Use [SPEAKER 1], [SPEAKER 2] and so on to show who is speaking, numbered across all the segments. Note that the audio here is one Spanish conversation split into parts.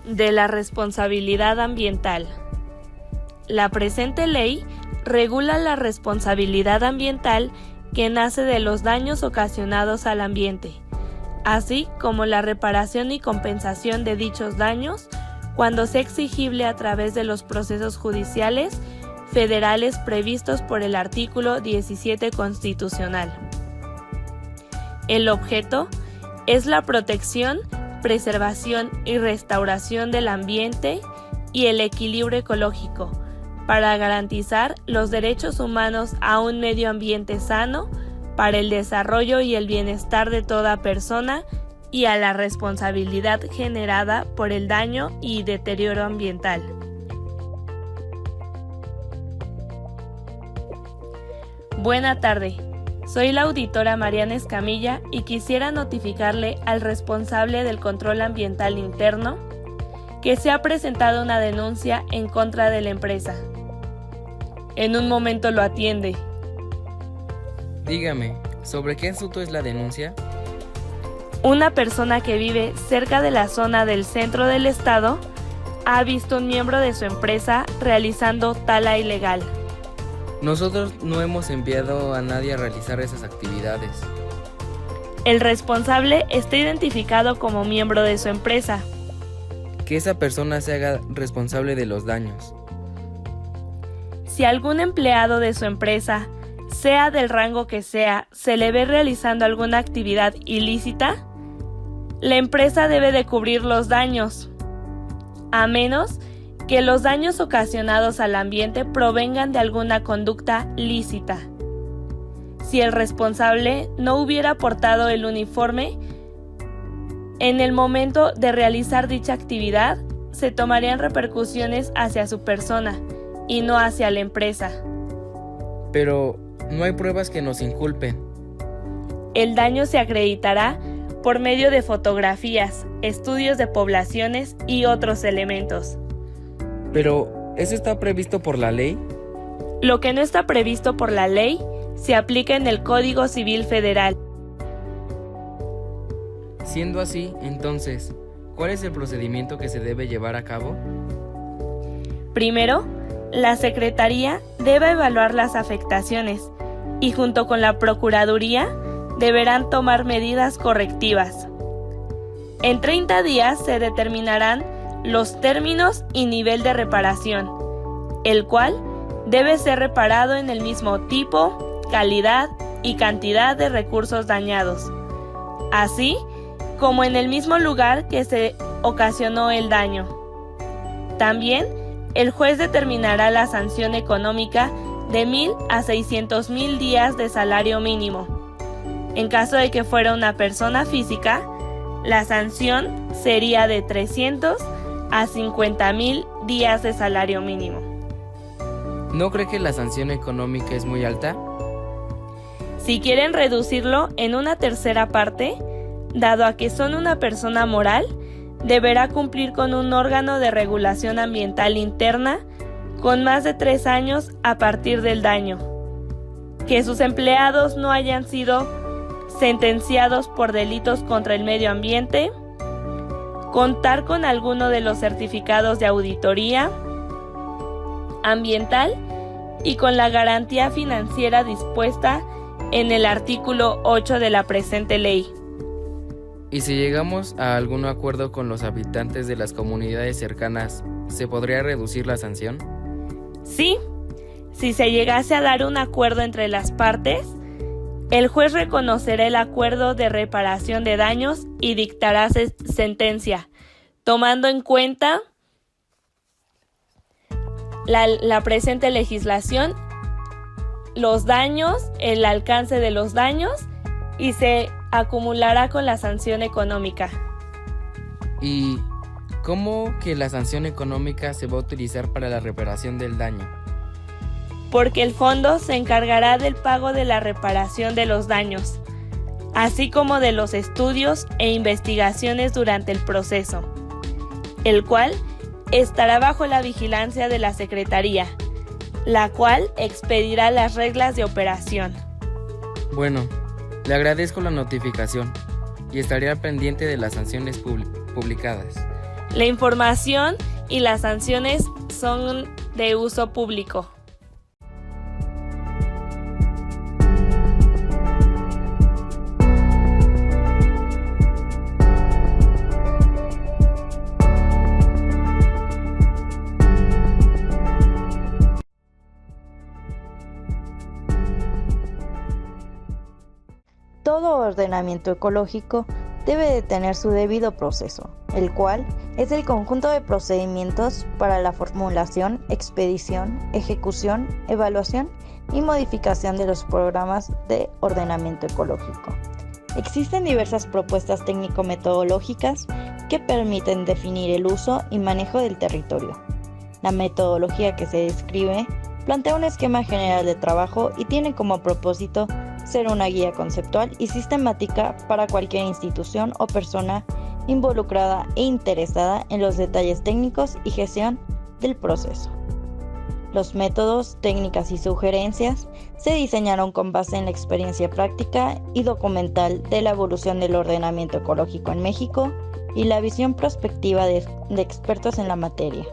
[SPEAKER 1] de la responsabilidad ambiental. La presente ley regula la responsabilidad ambiental que nace de los daños ocasionados al ambiente, así como la reparación y compensación de dichos daños cuando sea exigible a través de los procesos judiciales federales previstos por el artículo 17 constitucional. El objeto es la protección, preservación y restauración del ambiente y el equilibrio ecológico, para garantizar los derechos humanos a un medio ambiente sano, para el desarrollo y el bienestar de toda persona y a la responsabilidad generada por el daño y deterioro ambiental. Buena tarde, soy la auditora Mariana Escamilla y quisiera notificarle al responsable del control ambiental interno que se ha presentado una denuncia en contra de la empresa. En un momento lo atiende.
[SPEAKER 2] Dígame, ¿sobre qué asunto es la denuncia?
[SPEAKER 1] Una persona que vive cerca de la zona del centro del estado ha visto un miembro de su empresa realizando tala ilegal.
[SPEAKER 2] Nosotros no hemos enviado a nadie a realizar esas actividades.
[SPEAKER 1] El responsable está identificado como miembro de su empresa.
[SPEAKER 2] Que esa persona se haga responsable de los daños.
[SPEAKER 1] Si algún empleado de su empresa, sea del rango que sea, se le ve realizando alguna actividad ilícita, la empresa debe de cubrir los daños, a menos que los daños ocasionados al ambiente provengan de alguna conducta lícita. Si el responsable no hubiera portado el uniforme en el momento de realizar dicha actividad, se tomarían repercusiones hacia su persona y no hacia la empresa.
[SPEAKER 2] Pero no hay pruebas que nos inculpen.
[SPEAKER 1] El daño se acreditará por medio de fotografías, estudios de poblaciones y otros elementos.
[SPEAKER 2] Pero, ¿eso está previsto por la ley?
[SPEAKER 1] Lo que no está previsto por la ley se aplica en el Código Civil Federal.
[SPEAKER 2] Siendo así, entonces, ¿cuál es el procedimiento que se debe llevar a cabo?
[SPEAKER 1] Primero, la Secretaría debe evaluar las afectaciones y junto con la Procuraduría deberán tomar medidas correctivas. En 30 días se determinarán los términos y nivel de reparación, el cual debe ser reparado en el mismo tipo, calidad y cantidad de recursos dañados, así como en el mismo lugar que se ocasionó el daño. También, el juez determinará la sanción económica de 1,000 a 600,000 días de salario mínimo. En caso de que fuera una persona física, la sanción sería de 300 a 50,000 días de salario mínimo.
[SPEAKER 2] ¿No cree que la sanción económica es muy alta?
[SPEAKER 1] Si quieren reducirlo en una tercera parte, dado a que son una persona moral, deberá cumplir con un órgano de regulación ambiental interna con más de 3 años a partir del daño, que sus empleados no hayan sido sentenciados por delitos contra el medio ambiente, contar con alguno de los certificados de auditoría ambiental y con la garantía financiera dispuesta en el artículo 8 de la presente ley.
[SPEAKER 2] Y si llegamos a algún acuerdo con los habitantes de las comunidades cercanas, ¿se podría reducir la sanción?
[SPEAKER 1] Sí, si se llegase a dar un acuerdo entre las partes, el juez reconocerá el acuerdo de reparación de daños y dictará sentencia, tomando en cuenta la presente legislación, los daños, el alcance de los daños y se acumulará con la sanción económica.
[SPEAKER 2] ¿Y cómo que la sanción económica se va a utilizar para la reparación del daño?
[SPEAKER 1] Porque el fondo se encargará del pago de la reparación de los daños, así como de los estudios e investigaciones durante el proceso, el cual estará bajo la vigilancia de la Secretaría, la cual expedirá las reglas de operación.
[SPEAKER 2] Bueno, le agradezco la notificación y estaré al pendiente de las sanciones publicadas.
[SPEAKER 1] La información y las sanciones son de uso público.
[SPEAKER 3] Todo ordenamiento ecológico debe de tener su debido proceso, el cual es el conjunto de procedimientos para la formulación, expedición, ejecución, evaluación y modificación de los programas de ordenamiento ecológico. Existen diversas propuestas técnico-metodológicas que permiten definir el uso y manejo del territorio. La metodología que se describe plantea un esquema general de trabajo y tiene como propósito ser una guía conceptual y sistemática para cualquier institución o persona involucrada e interesada en los detalles técnicos y gestión del proceso. Los métodos, técnicas y sugerencias se diseñaron con base en la experiencia práctica y documental de la evolución del ordenamiento ecológico en México y la visión prospectiva de expertos en la materia.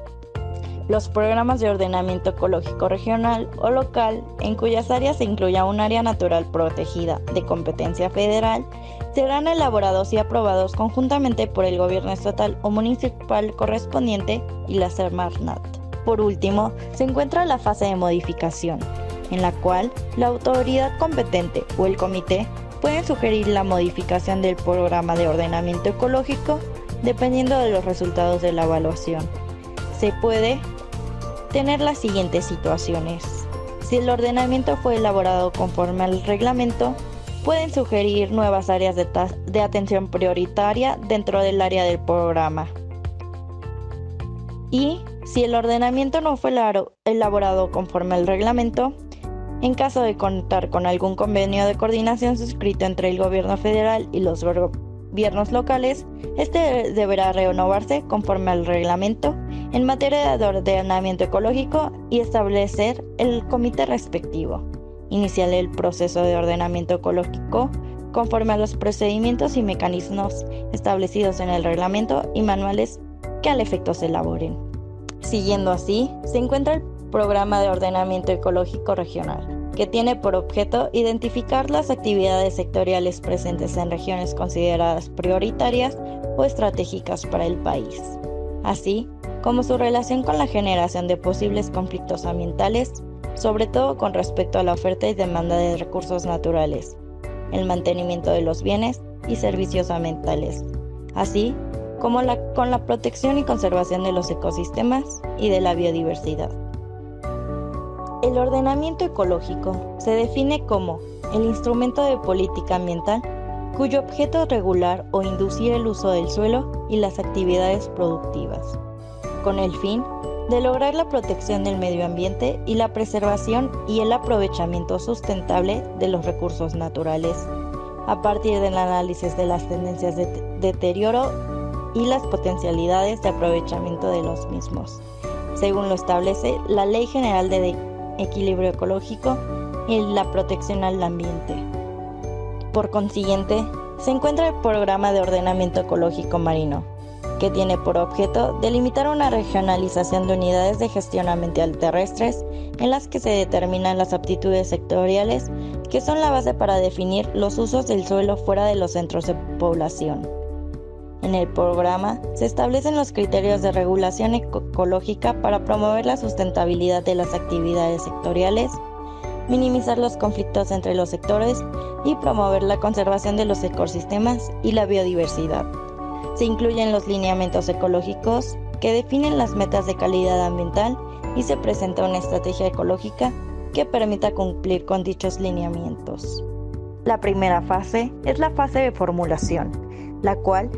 [SPEAKER 3] Los programas de ordenamiento ecológico regional o local, en cuyas áreas se incluya un área natural protegida de competencia federal, serán elaborados y aprobados conjuntamente por el gobierno estatal o municipal correspondiente y la Semarnat. Por último, se encuentra la fase de modificación, en la cual la autoridad competente o el comité pueden sugerir la modificación del programa de ordenamiento ecológico dependiendo de los resultados de la evaluación. Se puede tener las siguientes situaciones. Si el ordenamiento fue elaborado conforme al reglamento, pueden sugerir nuevas áreas de atención prioritaria dentro del área del programa. Y si el ordenamiento no fue elaborado conforme al reglamento, en caso de contar con algún convenio de coordinación suscrito entre el gobierno federal y los gobiernos locales, este deberá renovarse conforme al reglamento en materia de ordenamiento ecológico y establecer el comité respectivo. Iniciar el proceso de ordenamiento ecológico conforme a los procedimientos y mecanismos establecidos en el reglamento y manuales que al efecto se elaboren. Siguiendo así, se encuentra el Programa de Ordenamiento Ecológico Regional, que tiene por objeto identificar las actividades sectoriales presentes en regiones consideradas prioritarias o estratégicas para el país, así como su relación con la generación de posibles conflictos ambientales, sobre todo con respecto a la oferta y demanda de recursos naturales, el mantenimiento de los bienes y servicios ambientales, así como con la protección y conservación de los ecosistemas y de la biodiversidad. El ordenamiento ecológico se define como el instrumento de política ambiental cuyo objeto es regular o inducir el uso del suelo y las actividades productivas, con el fin de lograr la protección del medio ambiente y la preservación y el aprovechamiento sustentable de los recursos naturales, a partir del análisis de las tendencias de deterioro y las potencialidades de aprovechamiento de los mismos, según lo establece la Ley General de Equilibrio Ecológico y la Protección al Ambiente. Por consiguiente, se encuentra el Programa de Ordenamiento Ecológico Marino, que tiene por objeto delimitar una regionalización de unidades de gestión ambiental terrestres en las que se determinan las aptitudes sectoriales que son la base para definir los usos del suelo fuera de los centros de población. En el programa se establecen los criterios de regulación ecológica para promover la sustentabilidad de las actividades sectoriales, minimizar los conflictos entre los sectores y promover la conservación de los ecosistemas y la biodiversidad. Se incluyen los lineamientos ecológicos que definen las metas de calidad ambiental y se presenta una estrategia ecológica que permita cumplir con dichos lineamientos. La primera fase es la fase de formulación, la cual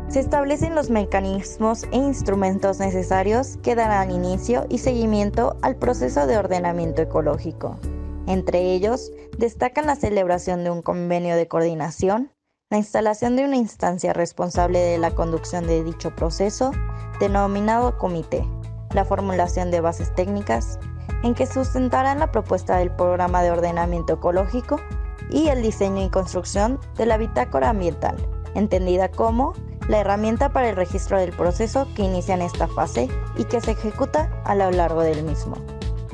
[SPEAKER 3] se establecen los mecanismos e instrumentos necesarios que darán inicio y seguimiento al proceso de ordenamiento ecológico. Entre ellos, destacan la celebración de un convenio de coordinación, la instalación de una instancia responsable de la conducción de dicho proceso, denominado comité, la formulación de bases técnicas, en que sustentarán la propuesta del programa de ordenamiento ecológico y el diseño y construcción de la bitácora ambiental, entendida como la herramienta para el registro del proceso que inicia en esta fase y que se ejecuta a lo largo del mismo.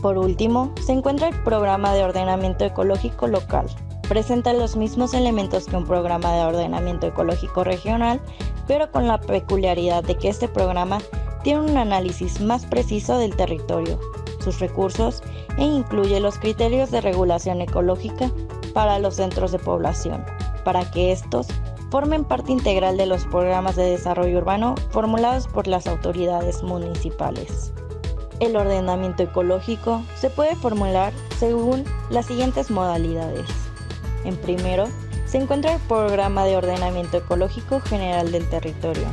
[SPEAKER 3] Por último, se encuentra el Programa de Ordenamiento Ecológico Local. Presenta los mismos elementos que un programa de ordenamiento ecológico regional, pero con la peculiaridad de que este programa tiene un análisis más preciso del territorio, sus recursos e incluye los criterios de regulación ecológica para los centros de población, para que estos formen parte integral de los programas de desarrollo urbano formulados por las autoridades municipales. El ordenamiento ecológico se puede formular según las siguientes modalidades. En primero, se encuentra el Programa de Ordenamiento Ecológico General del Territorio,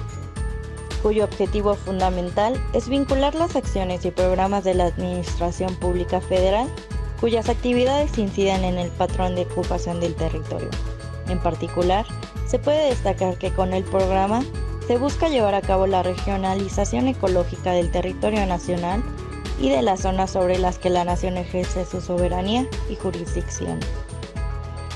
[SPEAKER 3] cuyo objetivo fundamental es vincular las acciones y programas de la Administración Pública Federal, cuyas actividades inciden en el patrón de ocupación del territorio. En particular, se puede destacar que con el programa se busca llevar a cabo la regionalización ecológica del territorio nacional y de las zonas sobre las que la nación ejerce su soberanía y jurisdicción.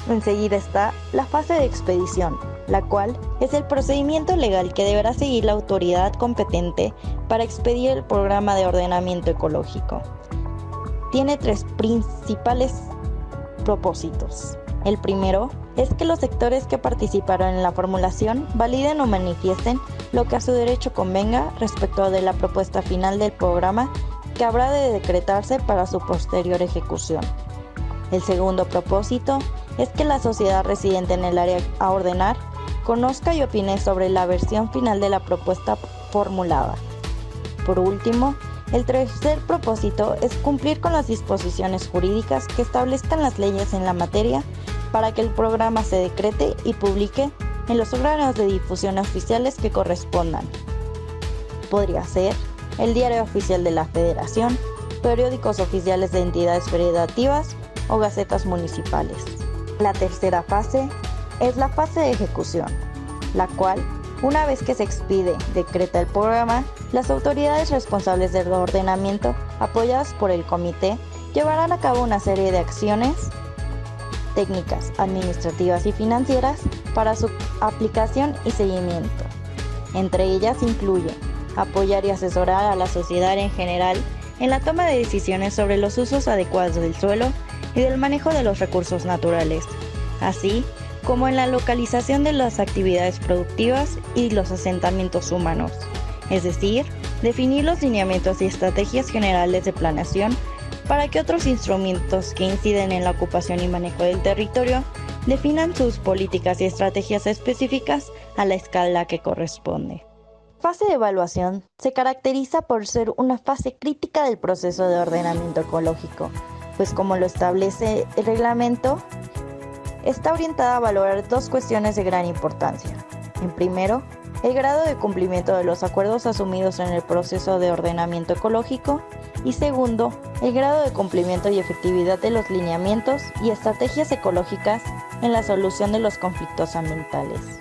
[SPEAKER 3] Enseguida está la fase de expedición, la cual es el procedimiento legal que deberá seguir la autoridad competente para expedir el programa de ordenamiento ecológico. Tiene tres principales propósitos. El primero es que los sectores que participaron en la formulación validen o manifiesten lo que a su derecho convenga respecto de la propuesta final del programa que habrá de decretarse para su posterior ejecución. El segundo propósito es que la sociedad residente en el área a ordenar conozca y opine sobre la versión final de la propuesta formulada. Por último, el tercer propósito es cumplir con las disposiciones jurídicas que establezcan las leyes en la materia para que el programa se decrete y publique en los órganos de difusión oficiales que correspondan. Podría ser el Diario Oficial de la Federación, periódicos oficiales de entidades federativas o gacetas municipales. La tercera fase es la fase de ejecución, la cual, una vez que se expide, decreta el programa, las autoridades responsables del ordenamiento, apoyadas por el comité, llevarán a cabo una serie de acciones técnicas, administrativas y financieras para su aplicación y seguimiento. Entre ellas incluye apoyar y asesorar a la sociedad en general en la toma de decisiones sobre los usos adecuados del suelo y del manejo de los recursos naturales, así como en la localización de las actividades productivas y los asentamientos humanos, es decir, definir los lineamientos y estrategias generales de planeación para que otros instrumentos que inciden en la ocupación y manejo del territorio definan sus políticas y estrategias específicas a la escala que corresponde. La fase de evaluación se caracteriza por ser una fase crítica del proceso de ordenamiento ecológico, pues como lo establece el reglamento, está orientada a valorar dos cuestiones de gran importancia. En primero, el grado de cumplimiento de los acuerdos asumidos en el proceso de ordenamiento ecológico y segundo, el grado de cumplimiento y efectividad de los lineamientos y estrategias ecológicas en la solución de los conflictos ambientales.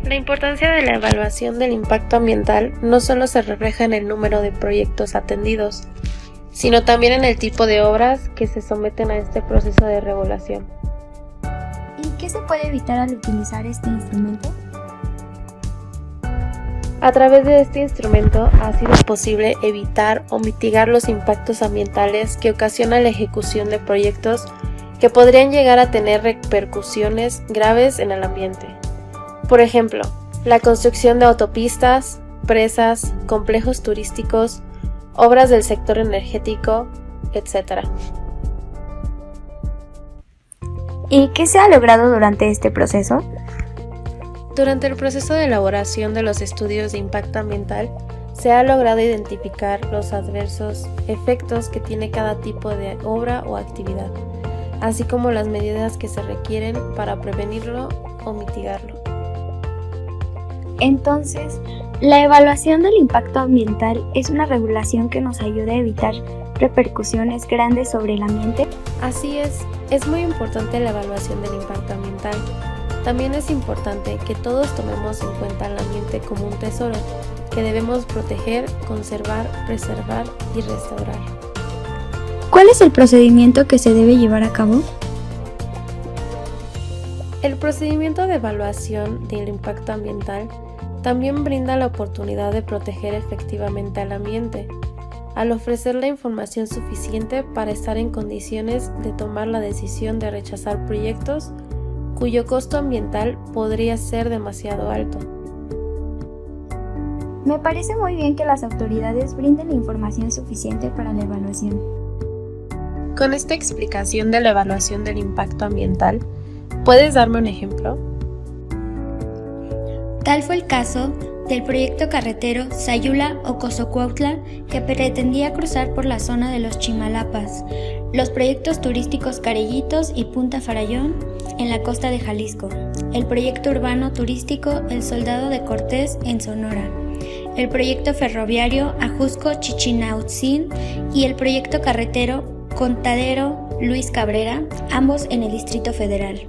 [SPEAKER 1] La importancia de la evaluación del impacto ambiental no solo se refleja en el número de proyectos atendidos, sino también en el tipo de obras que se someten a este proceso de regulación.
[SPEAKER 4] ¿Y qué se puede evitar al utilizar este instrumento?
[SPEAKER 1] A través de este instrumento ha sido posible evitar o mitigar los impactos ambientales que ocasiona la ejecución de proyectos que podrían llegar a tener repercusiones graves en el ambiente. Por ejemplo, la construcción de autopistas, presas, complejos turísticos, obras del sector energético, etc.
[SPEAKER 4] ¿Y qué se ha logrado durante este proceso?
[SPEAKER 1] Durante el proceso de elaboración de los estudios de impacto ambiental, se ha logrado identificar los adversos efectos que tiene cada tipo de obra o actividad, así como las medidas que se requieren para prevenirlo o mitigarlo.
[SPEAKER 4] Entonces, ¿la evaluación del impacto ambiental es una regulación que nos ayuda a evitar repercusiones grandes sobre el ambiente?
[SPEAKER 1] Así es muy importante la evaluación del impacto ambiental. También es importante que todos tomemos en cuenta el ambiente como un tesoro que debemos proteger, conservar, preservar y restaurar.
[SPEAKER 4] ¿Cuál es el procedimiento que se debe llevar a cabo?
[SPEAKER 1] El procedimiento de evaluación del impacto ambiental también brinda la oportunidad de proteger efectivamente al ambiente, al ofrecer la información suficiente para estar en condiciones de tomar la decisión de rechazar proyectos cuyo costo ambiental podría ser demasiado alto.
[SPEAKER 4] Me parece muy bien que las autoridades brinden la información suficiente para la evaluación.
[SPEAKER 1] Con esta explicación de la evaluación del impacto ambiental, ¿puedes darme un ejemplo?
[SPEAKER 4] Tal fue el caso del proyecto carretero Sayula-Ocosocuautla, que pretendía cruzar por la zona de los Chimalapas, los proyectos turísticos Carellitos y Punta Farallón en la costa de Jalisco, el proyecto urbano turístico El Soldado de Cortés en Sonora, el proyecto ferroviario Ajusco-Chichinautzin y el proyecto carretero Contadero Luis Cabrera, ambos en el Distrito Federal.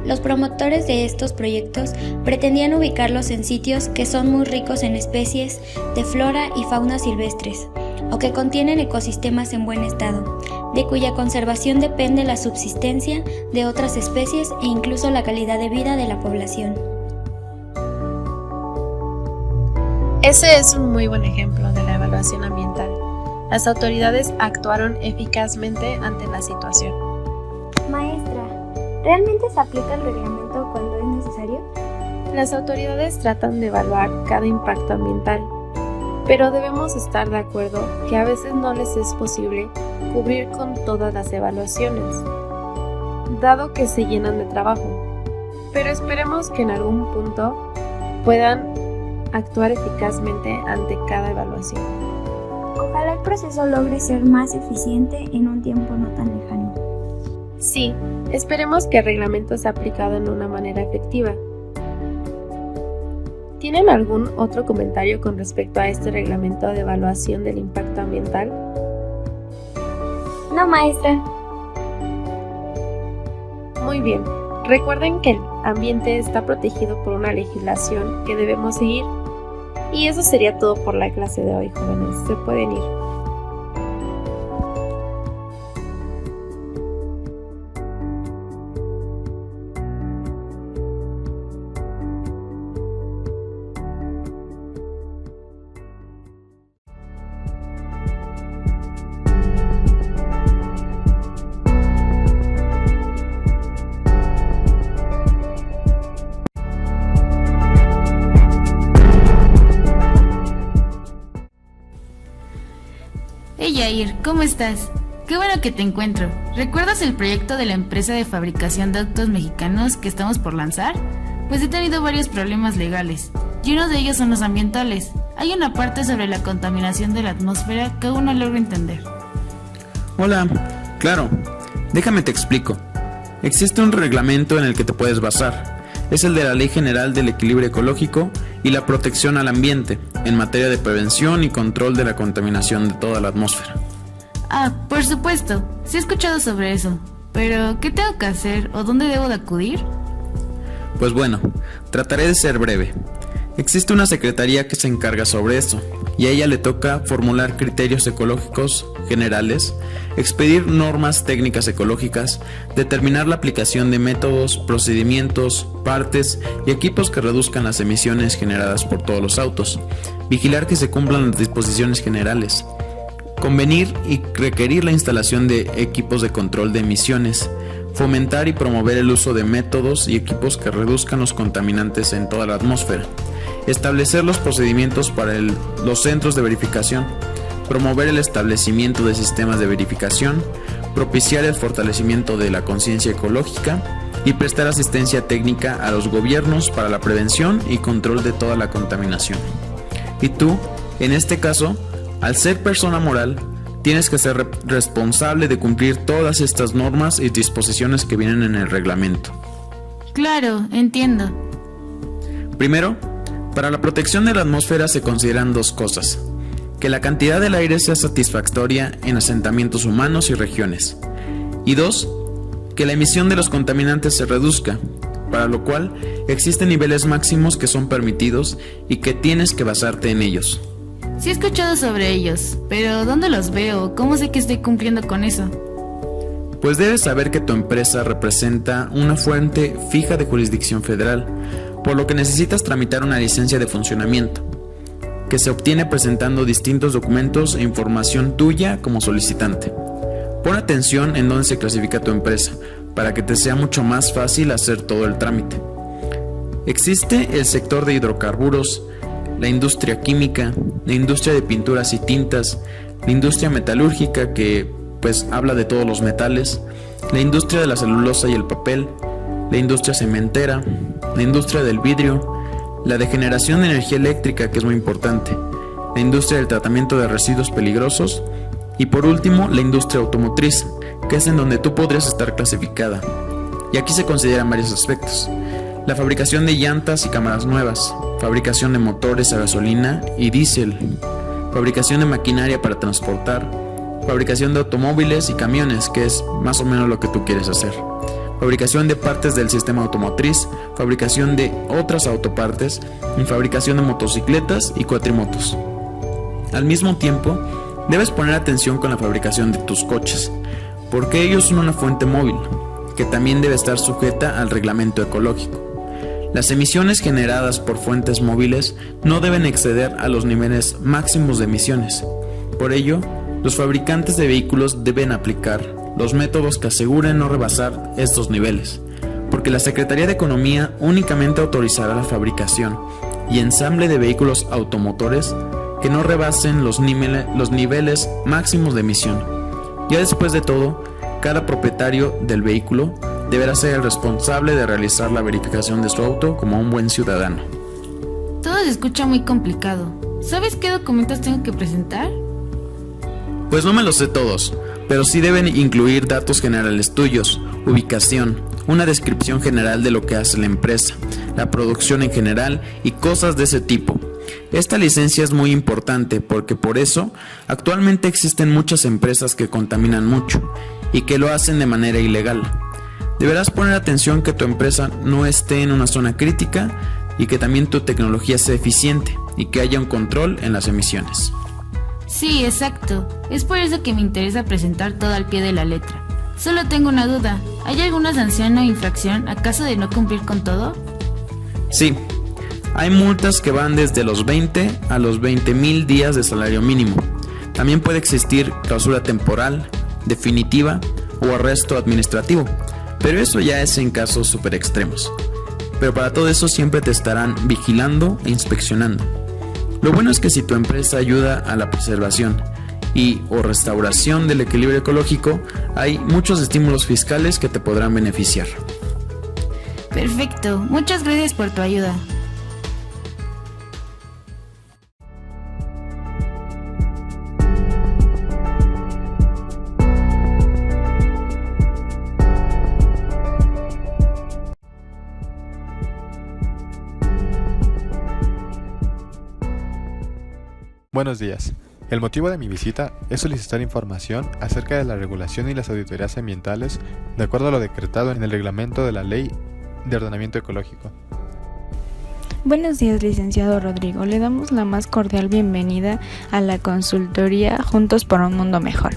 [SPEAKER 4] Los promotores de estos proyectos pretendían ubicarlos en sitios que son muy ricos en especies de flora y fauna silvestres, o que contienen ecosistemas en buen estado, de cuya conservación depende la subsistencia de otras especies e incluso la calidad de vida de la población.
[SPEAKER 1] Ese es un muy buen ejemplo de la evaluación ambiental. Las autoridades actuaron eficazmente ante la situación.
[SPEAKER 4] Maestra, ¿realmente se aplica el reglamento cuando es necesario?
[SPEAKER 1] Las autoridades tratan de evaluar cada impacto ambiental, pero debemos estar de acuerdo que a veces no les es posible cubrir con todas las evaluaciones, dado que se llenan de trabajo. Pero esperemos que en algún punto puedan actuar eficazmente ante cada evaluación.
[SPEAKER 4] Ojalá el proceso logre ser más eficiente en un tiempo no tan lejano.
[SPEAKER 1] Sí, esperemos que el reglamento sea aplicado de una manera efectiva. ¿Tienen algún otro comentario con respecto a este reglamento de evaluación del impacto ambiental?
[SPEAKER 4] No, maestra.
[SPEAKER 1] Muy bien. Recuerden que el ambiente está protegido por una legislación que debemos seguir. Y eso sería todo por la clase de hoy, jóvenes. Se pueden ir.
[SPEAKER 5] Hey Yair, ¿cómo estás? Qué bueno que te encuentro. ¿Recuerdas el proyecto de la empresa de fabricación de autos mexicanos que estamos por lanzar? Pues he tenido varios problemas legales, y uno de ellos son los ambientales. Hay una parte sobre la contaminación de la atmósfera que aún no logro entender.
[SPEAKER 6] Hola, claro, déjame te explico. Existe un reglamento en el que te puedes basar. Es el de la Ley General del Equilibrio Ecológico y la Protección al Ambiente, en materia de prevención y control de la contaminación de toda la atmósfera.
[SPEAKER 5] Ah, por supuesto, sí he escuchado sobre eso, pero ¿qué tengo que hacer o dónde debo de acudir?
[SPEAKER 6] Pues bueno, trataré de ser breve. Existe una secretaría que se encarga sobre esto, y a ella le toca formular criterios ecológicos generales, expedir normas técnicas ecológicas, determinar la aplicación de métodos, procedimientos, partes y equipos que reduzcan las emisiones generadas por todos los autos, vigilar que se cumplan las disposiciones generales, convenir y requerir la instalación de equipos de control de emisiones, fomentar y promover el uso de métodos y equipos que reduzcan los contaminantes en toda la atmósfera, establecer los procedimientos para los centros de verificación, promover el establecimiento de sistemas de verificación, propiciar el fortalecimiento de la conciencia ecológica y prestar asistencia técnica a los gobiernos para la prevención y control de toda la contaminación. Y tú, en este caso, al ser persona moral, tienes que ser responsable de cumplir todas estas normas y disposiciones que vienen en el reglamento.
[SPEAKER 5] Claro, entiendo.
[SPEAKER 6] Primero, Para la protección de la atmósfera se consideran dos cosas: que la cantidad del aire sea satisfactoria en asentamientos humanos y regiones, y dos, que la emisión de los contaminantes se reduzca, para lo cual existen niveles máximos que son permitidos y que tienes que basarte en ellos.
[SPEAKER 5] Sí he escuchado sobre ellos, pero ¿dónde los veo? ¿Cómo sé que estoy cumpliendo con eso?
[SPEAKER 6] Pues debes saber que tu empresa representa una fuente fija de jurisdicción federal, por lo que necesitas tramitar una licencia de funcionamiento, que se obtiene presentando distintos documentos e información tuya como solicitante. Pon atención en dónde se clasifica tu empresa, para que te sea mucho más fácil hacer todo el trámite. Existe el sector de hidrocarburos, la industria química, la industria de pinturas y tintas, la industria metalúrgica que pues habla de todos los metales, la industria de la celulosa y el papel, la industria cementera, la industria del vidrio, la de generación de energía eléctrica, que es muy importante, la industria del tratamiento de residuos peligrosos y por último la industria automotriz, que es en donde tú podrías estar clasificada. Y aquí se consideran varios aspectos: la fabricación de llantas y cámaras nuevas, fabricación de motores a gasolina y diésel, fabricación de maquinaria para transportar, fabricación de automóviles y camiones, que es más o menos lo que tú quieres hacer, fabricación de partes del sistema automotriz, fabricación de otras autopartes y fabricación de motocicletas y cuatrimotos. Al mismo tiempo, debes poner atención con la fabricación de tus coches, porque ellos son una fuente móvil, que también debe estar sujeta al reglamento ecológico. Las emisiones generadas por fuentes móviles no deben exceder a los niveles máximos de emisiones. Por ello, los fabricantes de vehículos deben aplicar los métodos que aseguren no rebasar estos niveles, porque la Secretaría de Economía únicamente autorizará la fabricación y ensamble de vehículos automotores que no rebasen los niveles máximos de emisión. Ya después de todo, cada propietario del vehículo deberá ser el responsable de realizar la verificación de su auto como un buen ciudadano.
[SPEAKER 5] Todo se escucha muy complicado. ¿Sabes qué documentos tengo que presentar?
[SPEAKER 6] Pues no me los sé todos, pero sí deben incluir datos generales tuyos, ubicación, una descripción general de lo que hace la empresa, la producción en general y cosas de ese tipo. Esta licencia es muy importante porque por eso actualmente existen muchas empresas que contaminan mucho y que lo hacen de manera ilegal. Deberás poner atención que tu empresa no esté en una zona crítica y que también tu tecnología sea eficiente y que haya un control en las emisiones.
[SPEAKER 5] Sí, exacto. Es por eso que me interesa presentar todo al pie de la letra. Solo tengo una duda. ¿Hay alguna sanción o infracción a caso de no cumplir con todo?
[SPEAKER 6] Sí. Hay multas que van desde los 20 a los 20,000 días de salario mínimo. También puede existir clausura temporal, definitiva o arresto administrativo, pero eso ya es en casos súper extremos. Pero para todo eso siempre te estarán vigilando e inspeccionando. Lo bueno es que si tu empresa ayuda a la preservación y o restauración del equilibrio ecológico, hay muchos estímulos fiscales que te podrán beneficiar.
[SPEAKER 5] Perfecto, muchas gracias por tu ayuda.
[SPEAKER 7] Buenos días. El motivo de mi visita es solicitar información acerca de la regulación y las auditorías ambientales de acuerdo a lo decretado en el reglamento de la Ley de Ordenamiento Ecológico.
[SPEAKER 8] Buenos días, licenciado Rodrigo. Le damos la más cordial bienvenida a la consultoría Juntos por un Mundo Mejor.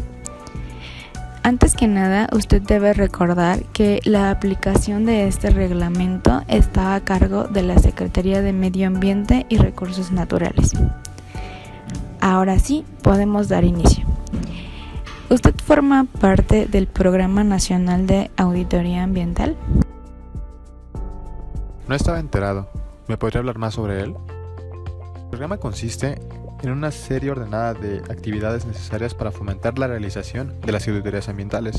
[SPEAKER 8] Antes que nada, usted debe recordar que la aplicación de este reglamento está a cargo de la Secretaría de Medio Ambiente y Recursos Naturales. Ahora sí, podemos dar inicio. ¿Usted forma parte del Programa Nacional de Auditoría Ambiental?
[SPEAKER 7] No estaba enterado. ¿Me podría hablar más sobre él? El programa consiste en una serie ordenada de actividades necesarias para fomentar la realización de las auditorías ambientales.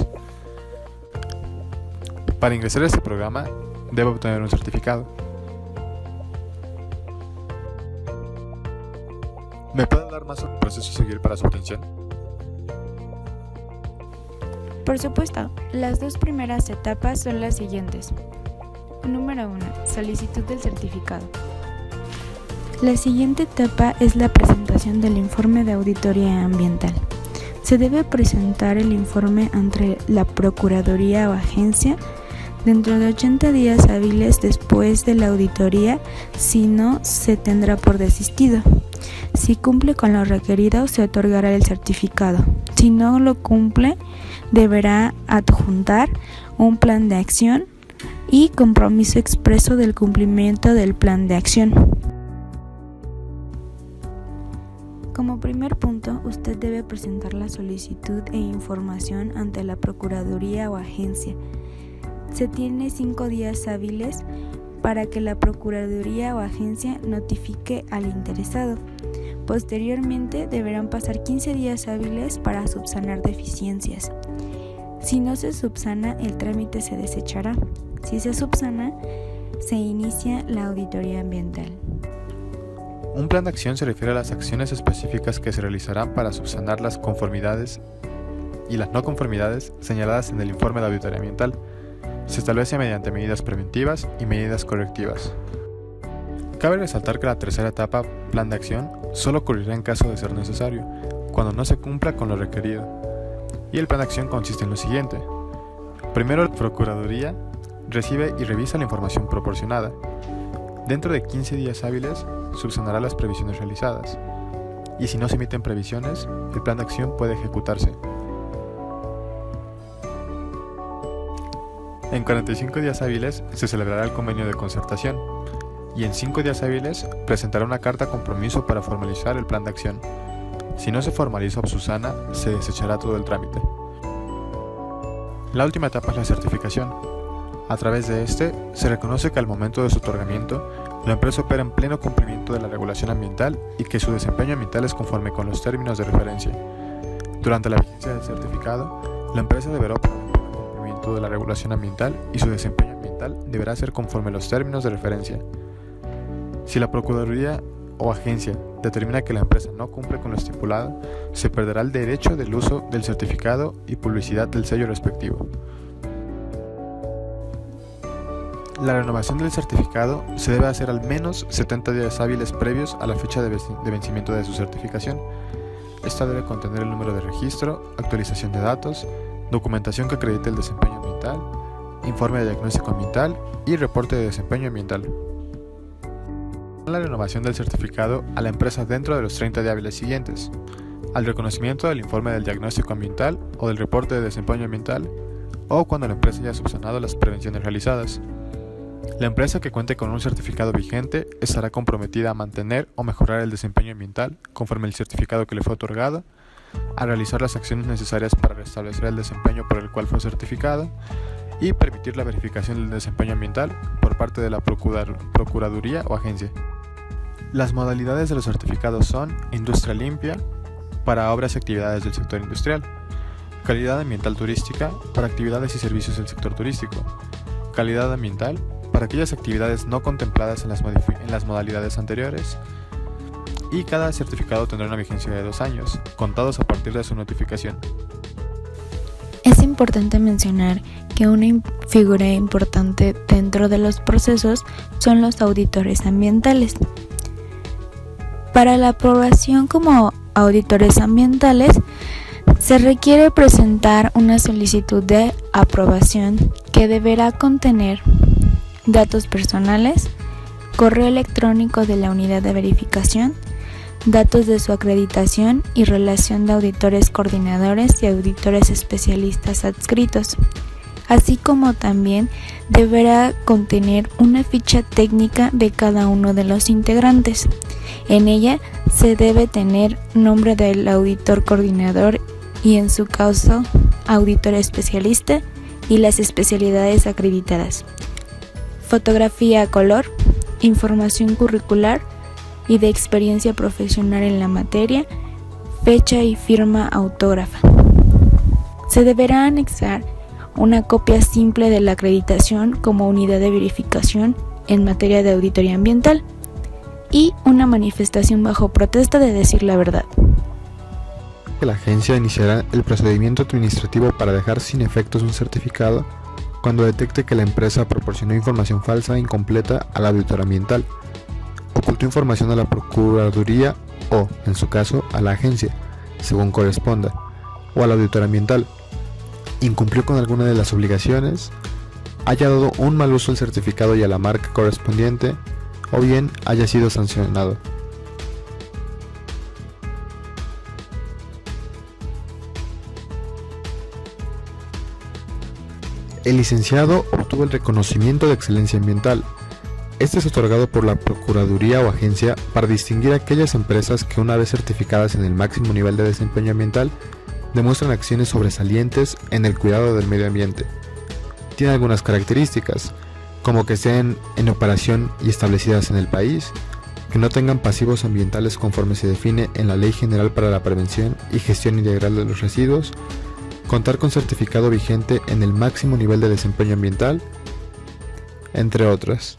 [SPEAKER 7] Para ingresar a este programa, debe obtener un certificado. ¿Me puede hablar más sobre el proceso a seguir para su obtención?
[SPEAKER 8] Por supuesto, las dos primeras etapas son las siguientes. Número 1. Solicitud del certificado. La siguiente etapa es la presentación del informe de auditoría ambiental. Se debe presentar el informe ante la Procuraduría o agencia dentro de 80 días hábiles después de la auditoría, si no, se tendrá por desistido. Si cumple con lo requerido, se otorgará el certificado. Si no lo cumple, deberá adjuntar un plan de acción y compromiso expreso del cumplimiento del plan de acción. Como primer punto, usted debe presentar la solicitud e información ante la Procuraduría o agencia. Se tiene 5 días hábiles para que la Procuraduría o agencia notifique al interesado. Posteriormente, deberán pasar 15 días hábiles para subsanar deficiencias. Si no se subsana, el trámite se desechará. Si se subsana, se inicia la auditoría ambiental.
[SPEAKER 7] Un plan de acción se refiere a las acciones específicas que se realizarán para subsanar las conformidades y las no conformidades señaladas en el informe de auditoría ambiental. Se establece mediante medidas preventivas y medidas correctivas. Cabe resaltar que la tercera etapa, plan de acción, solo ocurrirá en caso de ser necesario, cuando no se cumpla con lo requerido. Y el plan de acción consiste en lo siguiente. Primero, la Procuraduría recibe y revisa la información proporcionada. Dentro de 15 días hábiles, subsanará las previsiones realizadas. Y si no se emiten previsiones, el plan de acción puede ejecutarse. En 45 días hábiles se celebrará el convenio de concertación y en 5 días hábiles presentará una carta compromiso para formalizar el plan de acción. Si no se formaliza o subsana, se desechará todo el trámite. La última etapa es la certificación. A través de este, se reconoce que al momento de su otorgamiento, la empresa opera en pleno cumplimiento de la regulación ambiental y que su desempeño ambiental es conforme con los términos de referencia. Durante la vigencia del certificado, la empresa deberá operar en pleno cumplimiento de la regulación ambiental y su desempeño ambiental deberá ser conforme a los términos de referencia. Si la Procuraduría o agencia determina que la empresa no cumple con lo estipulado, se perderá el derecho del uso del certificado y publicidad del sello respectivo. La renovación del certificado se debe hacer al menos 70 días hábiles previos a la fecha de vencimiento de su certificación. Esta debe contener el número de registro, actualización de datos, documentación que acredite el desempeño ambiental, informe de diagnóstico ambiental y reporte de desempeño ambiental. La renovación del certificado a la empresa dentro de los 30 días hábiles siguientes, al reconocimiento del informe del diagnóstico ambiental o del reporte de desempeño ambiental, o cuando la empresa haya subsanado las prevenciones realizadas. La empresa que cuente con un certificado vigente estará comprometida a mantener o mejorar el desempeño ambiental conforme el certificado que le fue otorgado, a realizar las acciones necesarias para restablecer el desempeño por el cual fue certificado y permitir la verificación del desempeño ambiental por parte de la Procuraduría o agencia. Las modalidades de los certificados son industria limpia para obras y actividades del sector industrial, calidad ambiental turística para actividades y servicios del sector turístico, calidad ambiental para aquellas actividades no contempladas en las modalidades anteriores, y cada certificado tendrá una vigencia de 2 años, contados a partir de su notificación.
[SPEAKER 8] Es importante mencionar que una figura importante dentro de los procesos son los auditores ambientales. Para la aprobación como auditores ambientales, se requiere presentar una solicitud de aprobación que deberá contener datos personales, correo electrónico de la unidad de verificación, datos de su acreditación y relación de auditores coordinadores y auditores especialistas adscritos, así como también deberá contener una ficha técnica de cada uno de los integrantes. En ella se debe tener nombre del auditor coordinador y, en su caso, auditor especialista y las especialidades acreditadas, fotografía a color, información curricular y de experiencia profesional en la materia, fecha y firma autógrafa. Se deberá anexar una copia simple de la acreditación como unidad de verificación en materia de auditoría ambiental y una manifestación bajo protesta de decir la verdad.
[SPEAKER 7] La agencia iniciará el procedimiento administrativo para dejar sin efectos un certificado cuando detecte que la empresa proporcionó información falsa e incompleta al auditor ambiental. ocultó información a la Procuraduría o, en su caso, a la agencia, según corresponda, o a la auditora ambiental, incumplió con alguna de las obligaciones, haya dado un mal uso al certificado y a la marca correspondiente, o bien haya sido sancionado. El licenciado obtuvo el reconocimiento de excelencia ambiental. Este es otorgado por la Procuraduría o agencia para distinguir a aquellas empresas que, una vez certificadas en el máximo nivel de desempeño ambiental, demuestran acciones sobresalientes en el cuidado del medio ambiente. Tiene algunas características, como que estén en operación y establecidas en el país, que no tengan pasivos ambientales conforme se define en la Ley General para la Prevención y Gestión Integral de los Residuos, contar con certificado vigente en el máximo nivel de desempeño ambiental, entre otras.